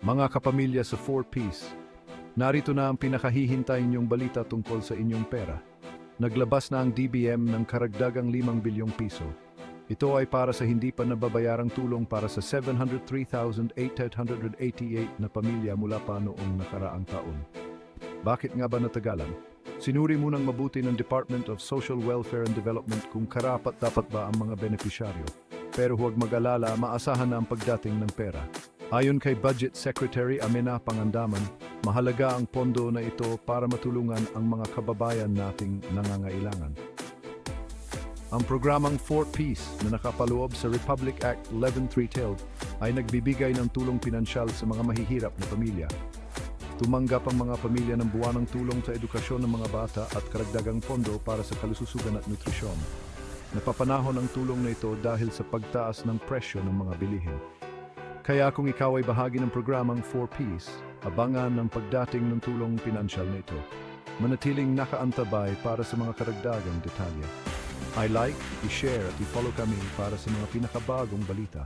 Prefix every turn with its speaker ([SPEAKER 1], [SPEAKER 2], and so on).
[SPEAKER 1] Mga kapamilya sa 4Ps, narito na ang pinakahihintay ninyong balita tungkol sa inyong pera. Naglabas na ang DBM ng karagdagang 5 bilyong piso. Ito ay para sa hindi pa nababayarang tulong para sa 703,888 na pamilya mula pa noong nakaraang taon. Bakit nga ba natagalan? Sinuri munang mabuti ng Department of Social Welfare and Development kung karapat-dapat ba ang mga benepisyaryo. Pero huwag mag-alala, maasahan na ang pagdating ng pera. Ayon kay Budget Secretary Amina Pangandaman, mahalaga ang pondo na ito para matulungan ang mga kababayan nating nangangailangan. Ang programang 4Ps na nakapaloob sa Republic Act 11-312 ay nagbibigay ng tulong pinansyal sa mga mahihirap na pamilya. Tumanggap ang mga pamilya ng buwanang tulong sa edukasyon ng mga bata at karagdagang pondo para sa kalusugan at nutrisyon. Napapanahon ang tulong na ito dahil sa pagtaas ng presyo ng mga bilihin. Kaya kung ikaw ay bahagi ng programang 4Ps, abangan ang pagdating ng tulong pinansyal na ito. Manatiling nakaantabay para sa mga karagdagang detalye. I-like, i-share at i-follow kami para sa mga pinakabagong balita.